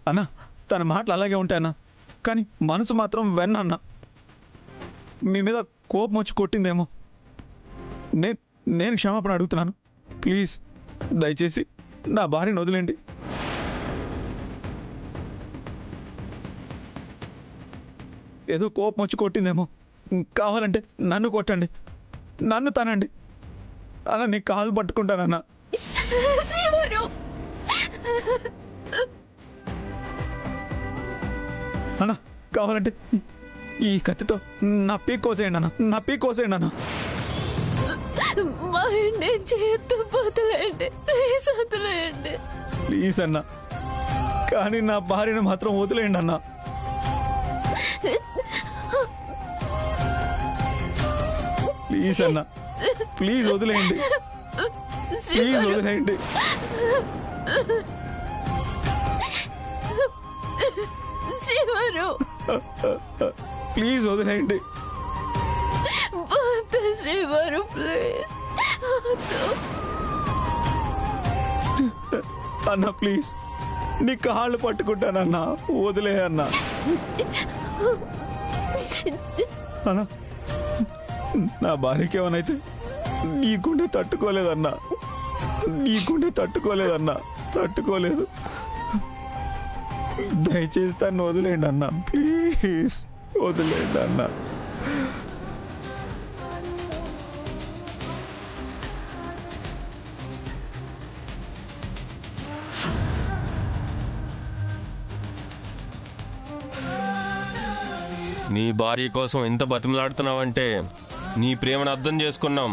అన్నా తన మాటలు అలాగే ఉంటాయన్నా, కానీ మనసు మాత్రం వెన్న. మీ మీద కోపం వచ్చి కొట్టిందేమో. నేను క్షమాపణ అడుగుతున్నాను. ప్లీజ్ దయచేసి నా భార్యను వదిలేండి. ఏదో కోపం వచ్చి కొట్టిందేమో. కావాలంటే నన్ను కొట్టండి, నన్ను తనండి అన్న. నీ కాలు పట్టుకుంటానన్నా. అన్నా కావాలంటే ఈ కత్తితో నా పీక్ కోసేయండి అన్న, నా పీక్ కోసేయండి అన్న. ప్లీజ్ అన్న, కానీ నా భార్యను మాత్రం వదిలేయండి అన్న. ప్లీజ్ అన్న, ప్లీజ్ వదిలేయండి, ప్లీజ్ వదిలేయండి. ప్లీజ్ వదిలేయండి శ్రీవారు, ప్లీజ్ అన్న. ప్లీజ్ నీ కాళ్ళు పట్టుకుంటానన్నా, వదిలే అన్న. అన్న నా భార్యకి ఏమనైతే నీ గుండె తట్టుకోలేదన్నా, నీ గుండె తట్టుకోలేదన్నా, తట్టుకోలేదు. దయచేసి తను వదిలేండి అన్న, ప్లీజ్ వదిలేండి అన్న. నీ భార్య కోసం ఎంత బతిమలాడుతున్నావంటే నీ ప్రేమను అర్థం చేసుకున్నాం.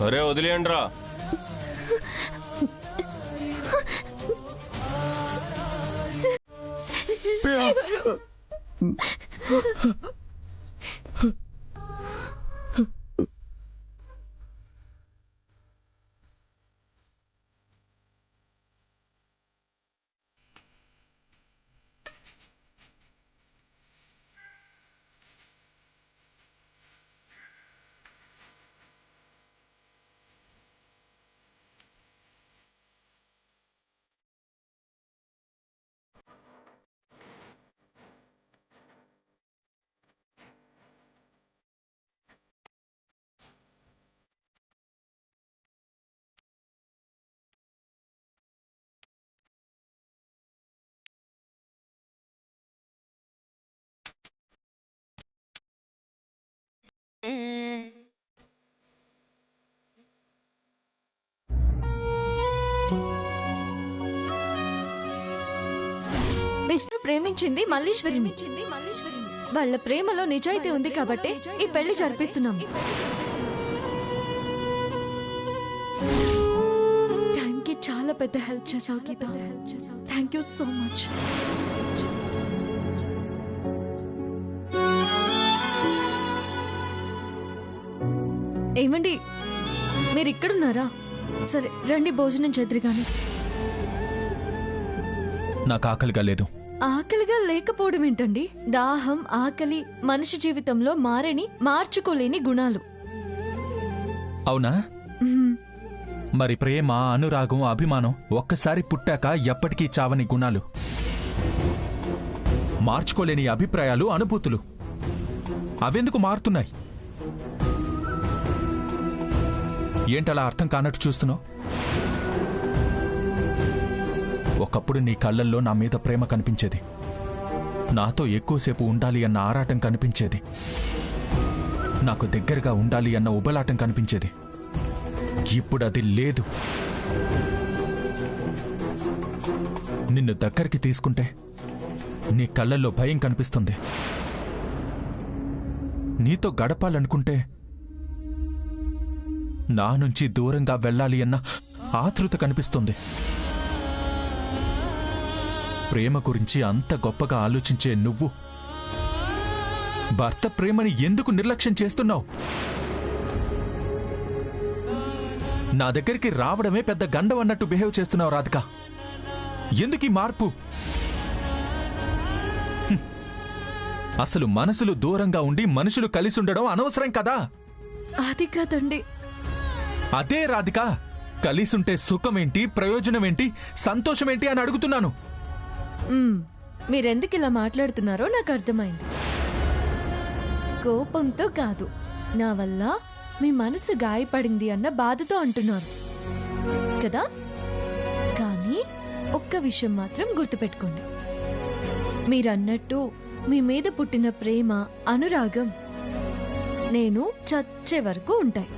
అరే వదిలేయండి రా. విష్ణు ప్రేమించింది మల్లీశ్వరిని. వాళ్ళ ప్రేమలో నిజాయితీ ఉంది కాబట్టి ఈ పెళ్లి జరిపిస్తున్నాం. టైంకి చాలా పెద్ద హెల్ప్ చేసావు Geetha. Thank you so much. ఏమండి మీరు ఇక్కడున్నారా? సరే రండి, భోజనం చేద్దరు గాని. నాకు ఆకలిగా లేదు. ఆకలిగా లేకపోవడం ఏంటండి? దాహం, ఆకలి మనిషి జీవితంలో మార్చుకోలేని గుణాలు. అవునా? మరి ప్రేమ, అనురాగం, అభిమానం ఒక్కసారి పుట్టాక ఎప్పటికీ చావని గుణాలు, మార్చుకోలేని అభిప్రాయాలు, అనుభూతులు అవెందుకు మారుతున్నాయి? ఏంటలా అర్థం కానట్టు చూస్తున్నావు? ఒకప్పుడు నీ కళ్ళల్లో నా మీద ప్రేమ కనిపించేది, నాతో ఎక్కువసేపు ఉండాలి అన్న ఆరాటం కనిపించేది, నాకు దగ్గరగా ఉండాలి అన్న ఉబలాటం కనిపించేది. ఇప్పుడు అది లేదు. నిన్ను దగ్గరికి తీసుకుంటే నీ కళ్ళల్లో భయం కనిపిస్తుంది. నీతో గడపాలనుకుంటే నా నుంచి దూరంగా వెళ్ళాలి అన్న ఆతృత కనిపిస్తుంది. ప్రేమ గురించి అంత గొప్పగా ఆలోచించే నువ్వు భర్త ప్రేమని ఎందుకు నిర్లక్ష్యం చేస్తున్నావు? నా దగ్గరికి రావడమే పెద్ద గండం అన్నట్టు బిహేవ్ చేస్తున్నావు రాధిక. ఎందుకీ మార్పు? అసలు మనసులు దూరంగా ఉండి మనుషులు కలిసి ఉండడం అనవసరం కదా? అది కాదండి. అదే రాధిక, కలిసుంటే సుఖమేంటి, ప్రయోజనమేంటి, సంతోషమేంటి అని అడుగుతున్నాను. మీరెందుకు ఇలా మాట్లాడుతున్నారో నాకు అర్థమైంది. కోపంతో కాదు, నా వల్ల మీ మనసు గాయపడింది అన్న బాధతో అంటున్నారు కదా. కానీ ఒక్క విషయం మాత్రం గుర్తుపెట్టుకోండి, మీరన్నట్టు మీ మీద పుట్టిన ప్రేమ, అనురాగం నేను చచ్చే వరకు ఉంటాయి.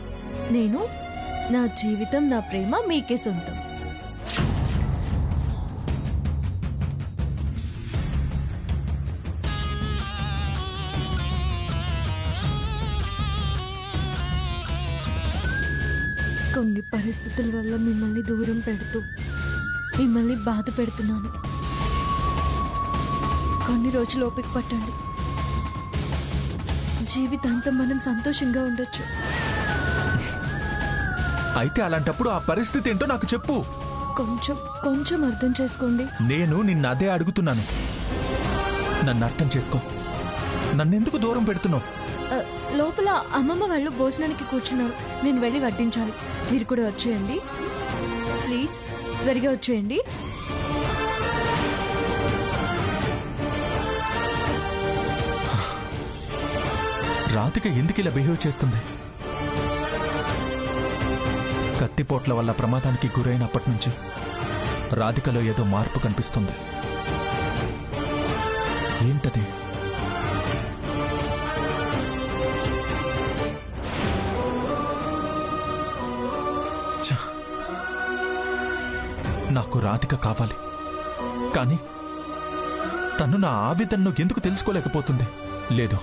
నా జీవితం, నా ప్రేమ మీకే సొంతం. కొన్ని పరిస్థితుల వల్ల మిమ్మల్ని దూరం పెడుతూ మిమ్మల్ని బాధ పెడుతున్నాను. కొన్ని రోజులు ఓపిక పట్టండి. జీవితాంతం మనం సంతోషంగా ఉండొచ్చు. అయితే అలాంటప్పుడు ఆ పరిస్థితి ఏంటో నాకు చెప్పు. కొంచెం అర్థం చేసుకోండి. నేను నిన్నదే అడుగుతున్నాను. నన్ను అర్థం చేసుకో. నన్నెందుకు దూరం పెడుతున్నావు? లోపల అమ్మమ్మ వాళ్ళు భోజనానికి కూర్చున్నారు, నేను వెళ్ళి వడ్డించాలి. మీరు కూడా వచ్చేయండి ప్లీజ్, త్వరగా వచ్చేయండి. రాధిక ఎందుకు ఇలా బిహేవ్ చేస్తుంది? కత్తిపోట్ల వల్ల ప్రమాదానికి గురైనప్పటి నుంచి రాధికలో ఏదో మార్పు కనిపిస్తుంది. ఏంటది? నాకు రాధిక కావాలి, కానీ తను నా ఆవేదనను ఎందుకు తెలుసుకోలేకపోతుంది? లేదు,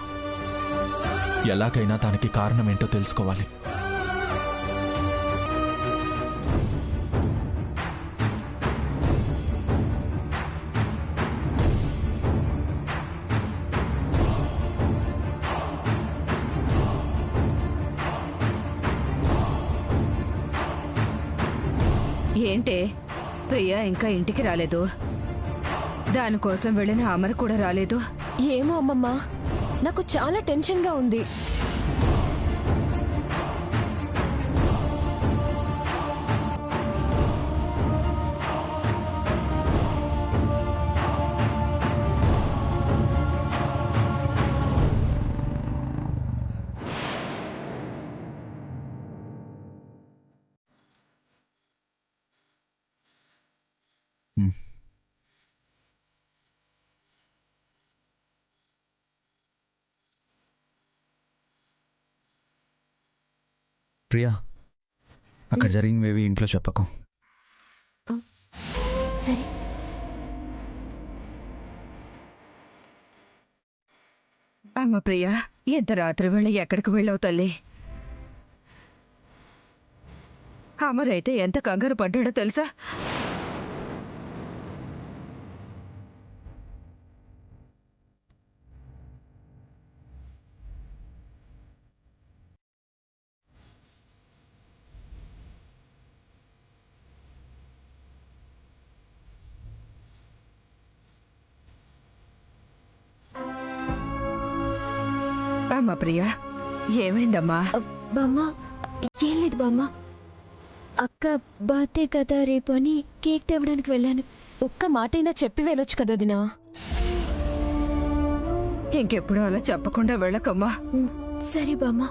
ఎలాగైనా దానికి కారణమేంటో తెలుసుకోవాలి. ఏంటే ప్రియా ఇంకా ఇంటికి రాలేదు? దానికోసం వెళ్ళిన అమర్ కూడా రాలేదు. ఏమో అమ్మమ్మ, నాకు చాలా టెన్షన్గా ఉంది. ప్రియా, అక్కడ జరిగినవేవి ఇంట్లో చెప్పకు. సరే. అమ్మ ప్రియా, ఎంత రాత్రి వేళ ఎక్కడికి వెళ్ళావు తల్లి? అమర్ అయితే ఎంత కంగారు పడ్డాడో తెలుసా? అమ్మా ప్రియా, ఏమైందమ్మా? బామ్మ, ఏం లేదు బామ్మ. అక్క బర్త్డే కదా రేపు అని కేక్ తేవడానికి వెళ్ళాను. ఒక్క మాటైనా చెప్పి వెళ్ళొచ్చు కదా దినా. ఇంకెప్పుడు అలా చెప్పకుండా వెళ్ళకమ్మా. సరే బామ్మ.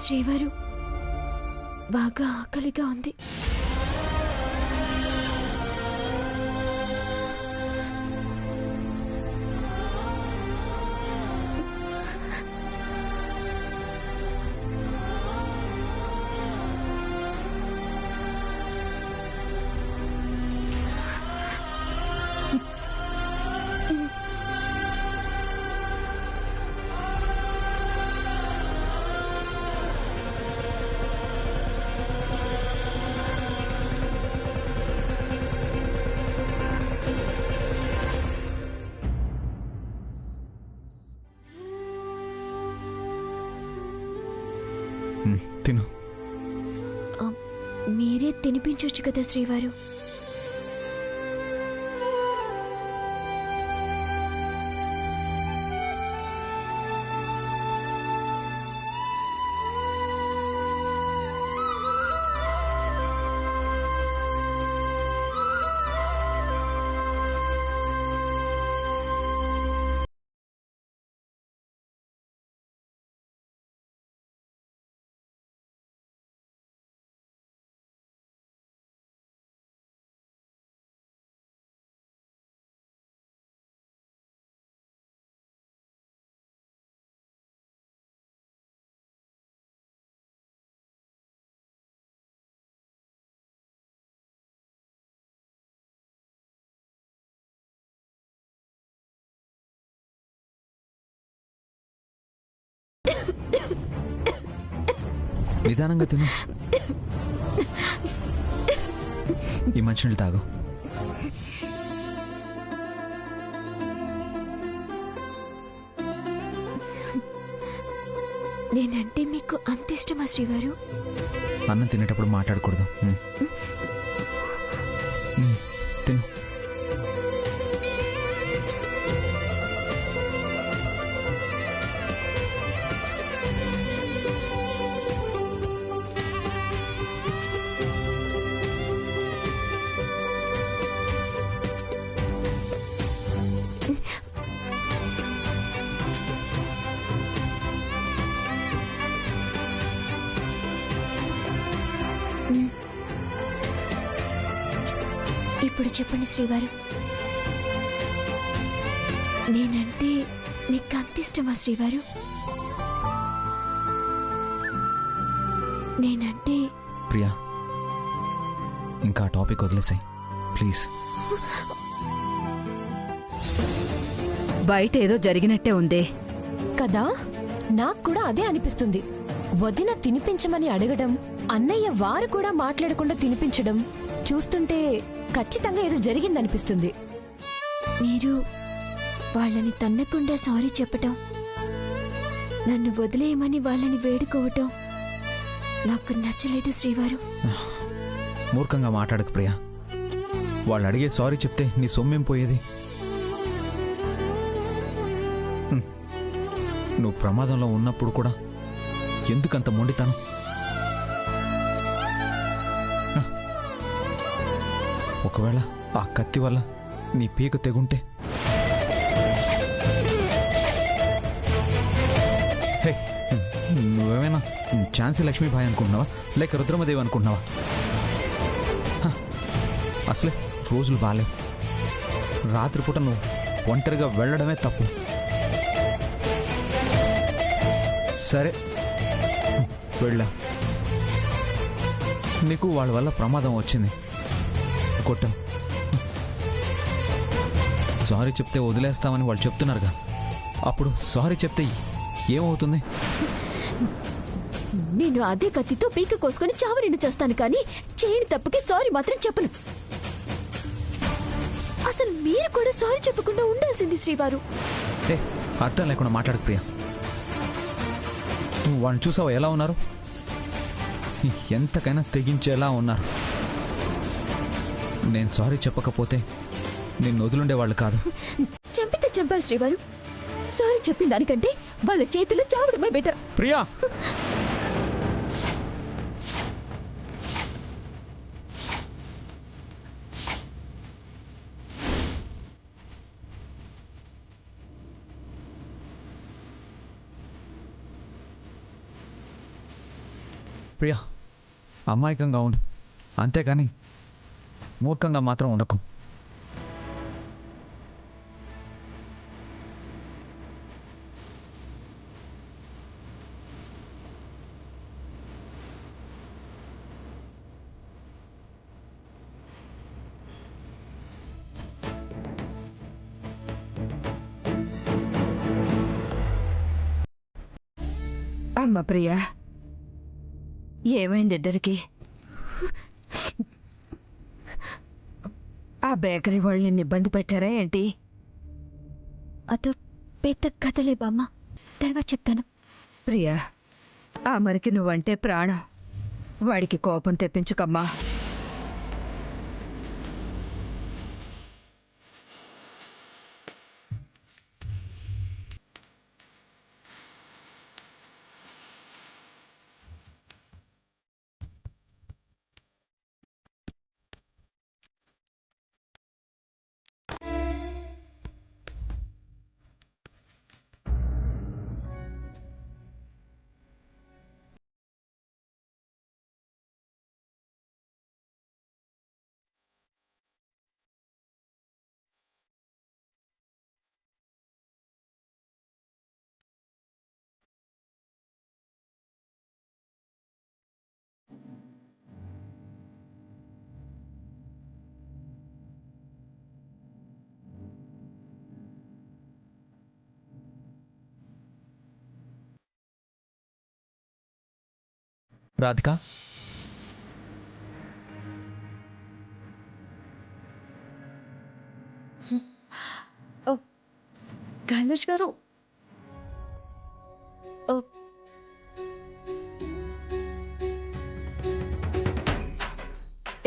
శ్రీవారు, బాగా ఆకలిగా ఉంది. తిను. మీరే తినిపించొచ్చు కదా శ్రీవారు. నిదానంగా తిను. ఈ మంచినీళ్ళు తాగు. నేనంటే మీకు అంత ఇష్టమా శ్రీవారు? అన్నం తినేటప్పుడు మాట్లాడకూడదు. తిను. ఇప్పుడు చెప్పండి శ్రీవారు, నేనంటే మీకు అంత ఇష్టమా శ్రీవారు? నేనంటే ప్రియా, ఇంకా ఆ టాపిక్ వదిలేసాయి ప్లీజ్. బయట ఏదో జరిగినట్టే ఉందే కదా, నాకు కూడా అదే అనిపిస్తుంది. వదిన తినిపించమని అడగడం, అన్నయ్య వారు కూడా మాట్లాడకుండా తినిపించడం చూస్తుంటే ఖచ్చితంగా ఏదో జరిగిందనిపిస్తుంది. మీరు వాళ్ళని తన్నకుండా సారీ చెప్పటం, నన్ను వదిలేయమని వాళ్ళని వేడుకోవటం నాకు నచ్చలేదు శ్రీవారు. మూర్ఖంగా మాట్లాడకు ప్రియా. వాళ్ళు అడిగే సారీ చెప్తే నీ సొమ్మేం పోయేది? నువ్వు ప్రమాదంలో ఉన్నప్పుడు కూడా ఎందుకంత మొండితాను? ఒకవేళ ఆ కత్తి వల్ల నీ పీక తెగుంటే? హే, నువ్వేమైనా ఝాన్సీ లక్ష్మీబాయి అనుకుంటున్నావా, లేక రుద్రమదేవి అనుకుంటున్నావా? అసలే రోజులు బాగాలేవు. రాత్రిపూట నువ్వు ఒంటరిగా వెళ్ళడమే తప్పు. సరే వెళ్ళా, నీకు వాళ్ళ వల్ల ప్రమాదం వచ్చింది, కొట్టాం. సారీ చెప్తే వదిలేస్తామని వాళ్ళు చెప్తున్నారుగా, అప్పుడు సారీ చెప్తే ఏమవుతుంది? నేను అదే కత్తితో పీక కోసుకొని చావరిని చేస్తాను, కానీ చేయని తప్పుకి సారీ మాత్రం చెప్పను. అసలు మీరు కూడా సారీ చెప్పకుండా ఉండాల్సింది శ్రీవారు. ఏ, అర్థం లేకుండా మాట్లాడకు ప్రియా. నువ్వు వాళ్ళని చూసావా ఎలా ఉన్నారు? ఎంతకైనా తెగించేలా ఉన్నారు. నేను సారీ చెప్పకపోతే నిన్ను వదిలుండేవాళ్ళు కాదు. చంపితే చంపాలి శ్రీవారు. సారీ చెప్పిన దానికంటే వాళ్ళ చేతిలో చావడమే బెటర్. ప్రియా, ప్రియా, అమాయకంగా ఉండు, అంతేగాని మూర్ఖంగా మాత్రం ఉండకు. అమ్మ ప్రియా, ఏమైంది ఇద్దరికి? ఆ బేకరీ వాళ్ళు నిన్ను ఇబ్బంది పెట్టారా ఏంటి? అదో పెద్ద కథలే బామ్మ, తర్వాత చెప్తాను. ప్రియా, అమరికి నువ్వంటే ప్రాణం. వాడికి కోపం తెప్పించుకమ్మా. రాధిక, కైలాష్ గారు,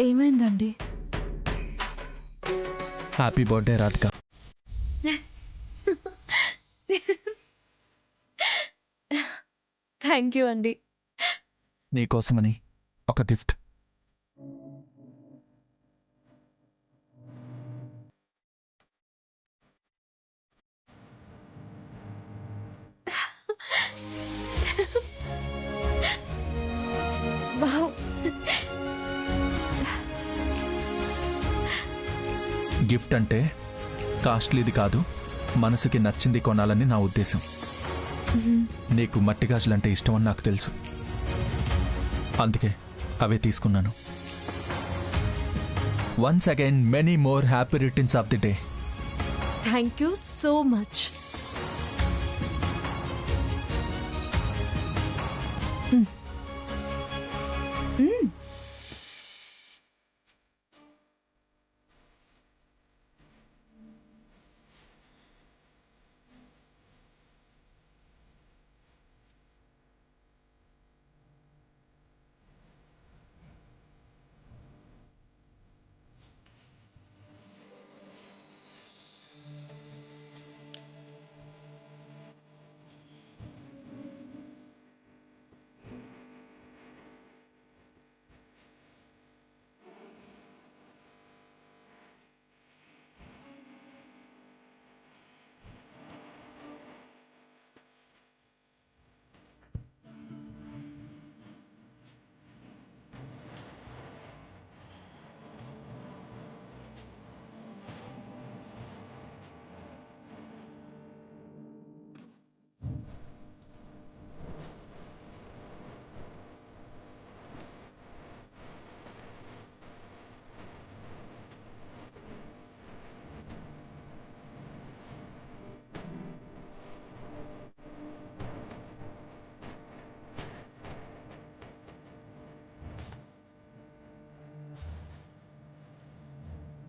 ఏమైందండి? Happy birthday Radhika. Thank you అండి. నీకోసమని ఒక గిఫ్ట్. వావ్. గిఫ్ట్ అంటే కాస్ట్లీది కాదు, మనసుకి నచ్చింది కొనాలని నా ఉద్దేశం. నీకు మట్టి గాజులంటే ఇష్టమని నాకు తెలుసు, అందుకే అవే తీసుకున్నాను. Once again many more happy returns of the day. Thank you so much.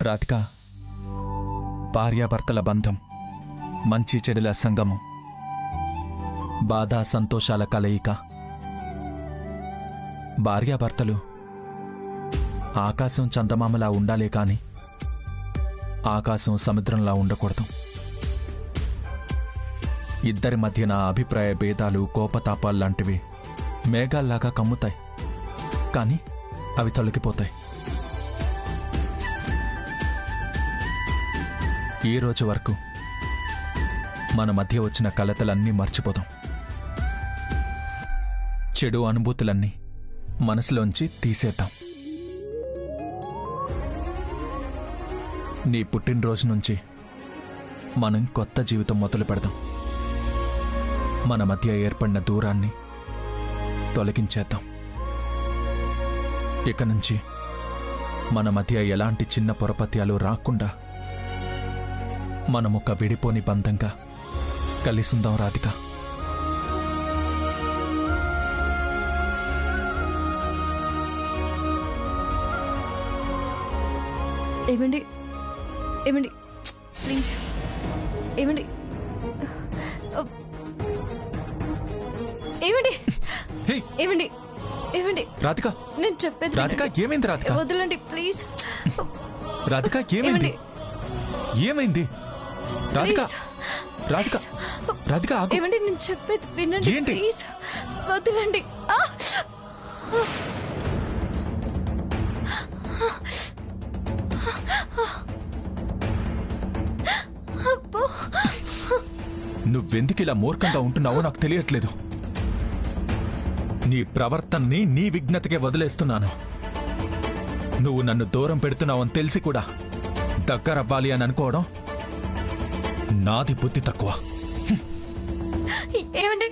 Radhika, భార్యాభర్తల బంధం మంచి చెడుల సంగమం, బాధ సంతోషాల కలయిక. భార్యాభర్తలు ఆకాశం చందమామలా ఉండాలే కాని ఆకాశం సముద్రంలా ఉండకూడదు. ఇద్దరి మధ్యన అభిప్రాయ భేదాలు, కోపతాపాల్లాంటివి మేఘాల్లాగా కమ్ముతాయి, కానీ అవి తొలగిపోతాయి. ఈ రోజు వరకు మన మధ్య వచ్చిన కలతలన్నీ మర్చిపోదాం. చెడు అనుభూతులన్నీ మనసులోంచి తీసేద్దాం. నీ పుట్టినరోజు నుంచి మనం కొత్త జీవితం మొదలు పెడదాం. మన మధ్య ఏర్పడిన దూరాన్ని తొలగించేద్దాం. ఇక నుంచి మన మధ్య ఎలాంటి చిన్న పొరపత్యాలు రాకుండా మనమొక విడిపోని బంధంగా కలిసుందాం రాధిక. ఏమండి, ఏమండి, ప్లీజ్, ఏమండి, ఏమండి, హే, ఏమండి ఏమండి రాధిక నేను చెప్పేది రాధిక వినండి. ఏమైంది రాధిక వదలండి ప్లీజ్. రాధిక ఏమైంది ఏమైంది రాధిక ప్లీజ్. రాధిక రాధిక ఆగు ఏమండి నేను చెప్పేది వినండి ఏంటి? ప్లీజ్. వదలండి. ఆ! అబ్బో. నువ్వెందుకు ఇలా మూర్ఖంగా ఉంటున్నావో నాకు తెలియట్లేదు. నీ ప్రవర్తనని నీ విఘ్నతకే వదిలేస్తున్నాను. నువ్వు నన్ను దూరం పెడుతున్నావని తెలిసి కూడా దగ్గరవ్వాలి అని అనుకోవడం నాది బుద్ధి తక్కువ. ఏమండి